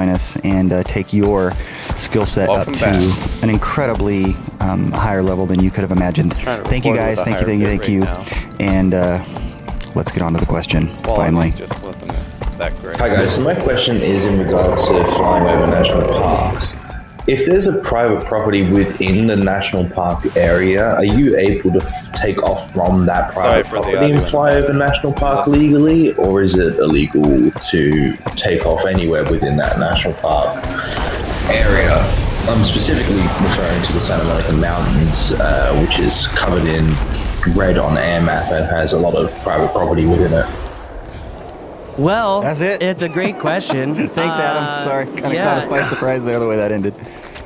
join us and take your skill set Welcome up to back. an incredibly higher level than you could have imagined. Thank you guys. Thank you. And let's get on to the question, finally. Just wasn't that great. Hi guys, so my question is in regards to flying over national parks. If there's a private property within the national park area, are you able to take off from that private property and fly over national park legally, or is it illegal to take off anywhere within that national park area? I'm specifically referring to the Santa Monica Mountains, which is covered in red on AirMap and has a lot of private property within it. Well, That's it. It's a great question. Thanks, Adam. Sorry, kind of caught us by surprise there, the way that ended.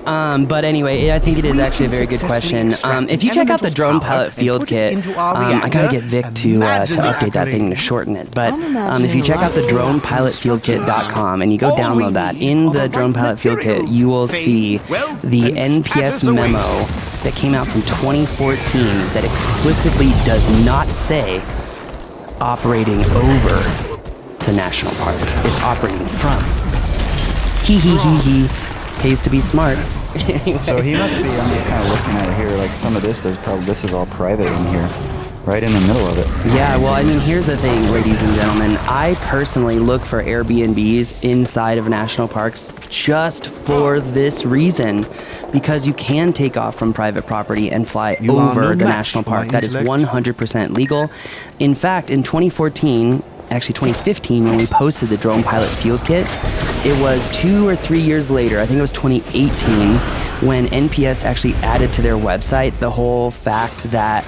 But anyway, I think it is actually a very good question. If you check out the Drone Pilot Field Kit, I gotta get Vic to update that thing to shorten it. But if you check out the DronePilotFieldKit.com and you go download that, in the Drone Pilot Field Kit, you will see the NPS memo that came out from 2014 that explicitly does not say operating over the national park. It's operating from. He pays to be smart. Anyway. So he must be, I'm just kind of looking at it here, like some of this, this is all private in here, right in the middle of it. Yeah, well, I mean, here's the thing, ladies and gentlemen. I personally look for Airbnbs inside of national parks just for this reason, because you can take off from private property and fly over the national park. That is 100% legal. In fact, in 2015, when we posted the Drone Pilot Field Kit, it was 2 or 3 years later, I think it was 2018, when NPS actually added to their website the whole fact that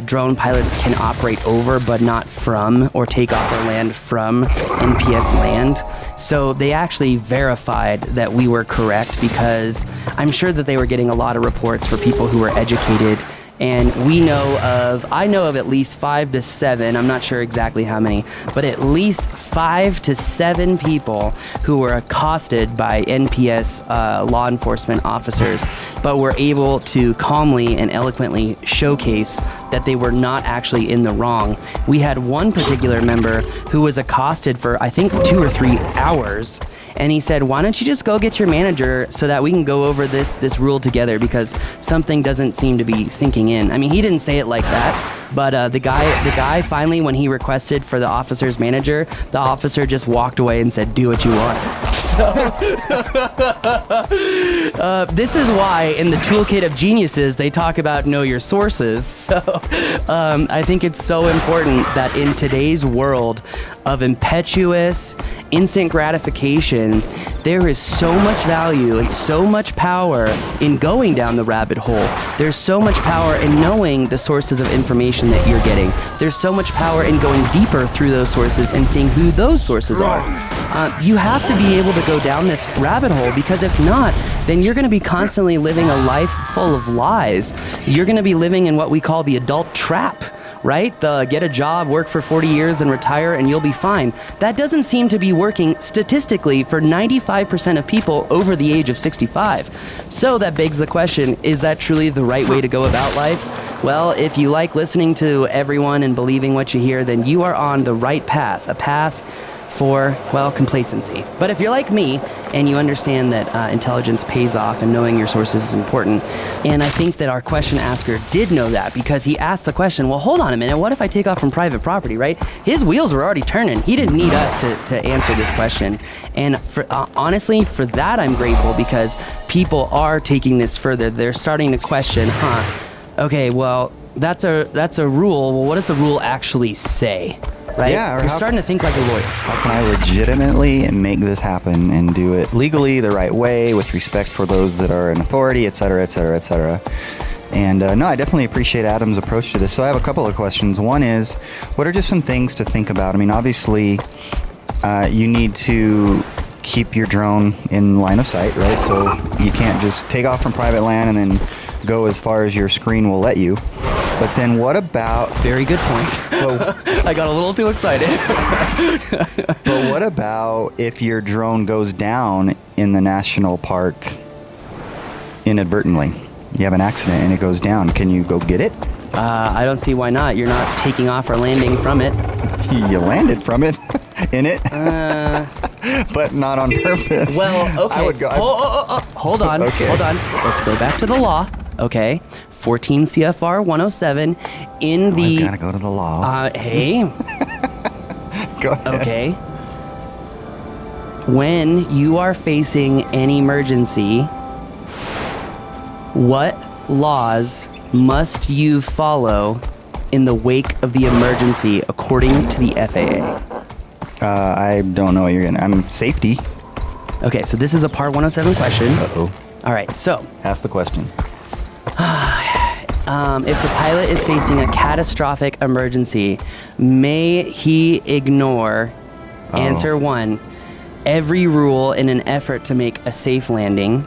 drone pilots can operate over but not from, or take off or land from NPS land. So they actually verified that we were correct, because I'm sure that they were getting a lot of reports for people who were educated. And I know of at least 5 to 7, I'm not sure exactly how many, but at least 5 to 7 people who were accosted by NPS law enforcement officers, but were able to calmly and eloquently showcase that they were not actually in the wrong. We had one particular member who was accosted for, I think, 2 or 3 hours. And he said, why don't you just go get your manager so that we can go over this rule together, because something doesn't seem to be sinking in. I mean, he didn't say it like that, but the guy finally, when he requested for the officer's manager, the officer just walked away and said, do what you want. So, this is why in the Toolkit of Geniuses, they talk about know your sources. So I think it's so important that in today's world of impetuous, instant gratification, there is so much value and so much power in going down the rabbit hole. There's so much power in knowing the sources of information that you're getting. There's so much power in going deeper through those sources and seeing who those sources are. You have to be able to go down this rabbit hole, because if not, then you're going to be constantly living a life full of lies. You're going to be living in what we call the adult trap. Right? Get a job, work for 40 years and retire and you'll be fine. That doesn't seem to be working statistically for 95% of people over the age of 65. So that begs the question, is that truly the right way to go about life? Well, if you like listening to everyone and believing what you hear, then you are on the right path, a path for, well, complacency. But if you're like me and you understand that intelligence pays off and knowing your sources is important, and I think that our question asker did know that, because he asked the question, well, hold on a minute, what if I take off from private property, right? His wheels were already turning. He didn't need us to answer this question. And honestly, for that I'm grateful, because people are taking this further. They're starting to question, okay, well, that's a rule. Well, what does the rule actually say? Right? Yeah, you're starting to think like a lawyer. How can I legitimately make this happen and do it legally, the right way, with respect for those that are in authority, et cetera, et cetera, et cetera. And no, I definitely appreciate Adam's approach to this. So I have a couple of questions. One is, what are just some things to think about? I mean, obviously, you need to keep your drone in line of sight, right? So you can't just take off from private land and then go as far as your screen will let you. But then what about... Very good point. I got a little too excited. But what about if your drone goes down in the national park inadvertently? You have an accident and it goes down. Can you go get it? I don't see why not. You're not taking off or landing from it. You landed from it. in it, but not on purpose. Well, okay. I would go. Hold on. Okay. Hold on. Let's go back to the law. Okay. 14 CFR 107 in Always the. gotta go to the law. Hey. Go ahead. Okay. When you are facing an emergency, what laws must you follow in the wake of the emergency according to the FAA? I don't know what you're gonna. I'm safety. Okay, so this is a Part 107 question. Uh-oh. All right, so Ask the question. if the pilot is facing a catastrophic emergency, may he ignore, answer 1, every rule in an effort to make a safe landing,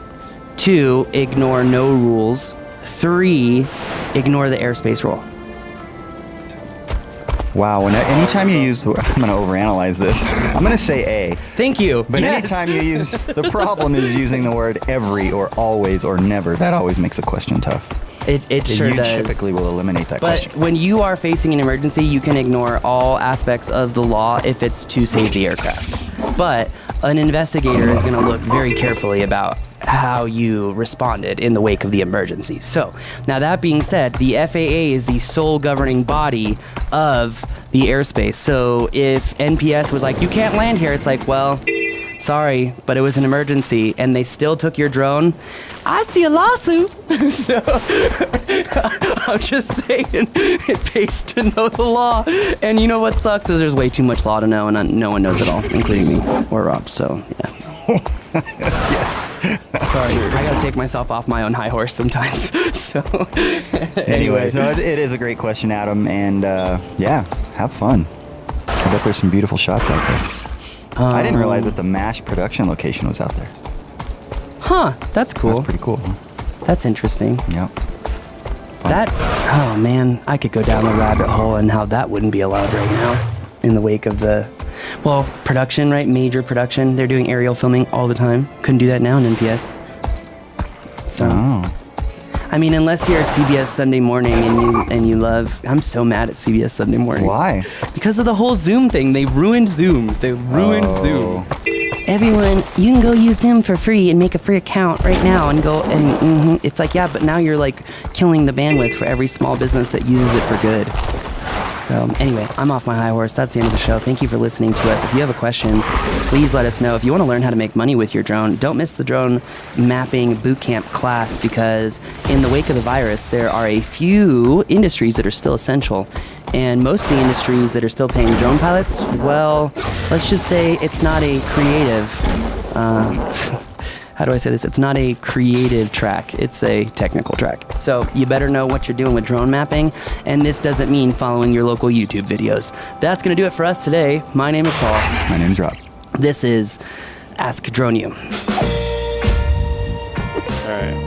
2, ignore no rules, 3, ignore the airspace rule. Wow. Anytime you use, I'm gonna overanalyze this. I'm gonna say A. Thank you. But Yes. anytime you use, the problem is using the word every or always or never. That always makes a question tough. It sure you does. typically will eliminate that But question. when you are facing an emergency, you can ignore all aspects of the law if it's to save the aircraft. But an investigator is going to look very carefully about how you responded in the wake of the emergency. So, now that being said, the FAA is the sole governing body of the airspace. So, if NPS was like, you can't land here, it's like, well, sorry, but it was an emergency, and they still took your drone, I see a lawsuit. So I'm just saying, it pays to know the law. And you know what sucks is there's way too much law to know, and no one knows it all, including me or Rob. So yeah. Yes, that's Sorry, true. I gotta take myself off my own high horse sometimes. So Anyways, no, it is a great question, Adam, and yeah, have fun. I bet there's some beautiful shots out there. I didn't realize that the MASH production location was out there. Huh? That's cool. That's pretty cool. That's interesting. Yep. That, oh man, I could go down the rabbit hole and how that wouldn't be allowed right now in the wake of the, well, production, right? Major production. They're doing aerial filming all the time. Couldn't do that now in NPS. So, Oh. I mean, unless you're CBS Sunday Morning and you love, I'm so mad at CBS Sunday Morning. Why? Because of the whole Zoom thing. They ruined Zoom. They ruined Oh. Zoom. Everyone, you can go use Zoom for free and make a free account right now and go and it's like, yeah, but now you're like killing the bandwidth for every small business that uses it for good. So anyway, I'm off my high horse. That's the end of the show. Thank you for listening to us. If you have a question, please let us know. If you want to learn how to make money with your drone, don't miss the drone mapping bootcamp class, because in the wake of the virus, there are a few industries that are still essential. And most of the industries that are still paying drone pilots, well, let's just say it's not a creative, how do I say this? It's not a creative track. It's a technical track. So you better know what you're doing with drone mapping. And this doesn't mean following your local YouTube videos. That's going to do it for us today. My name is Paul. My name's Rob. This is Ask Drone You. All right.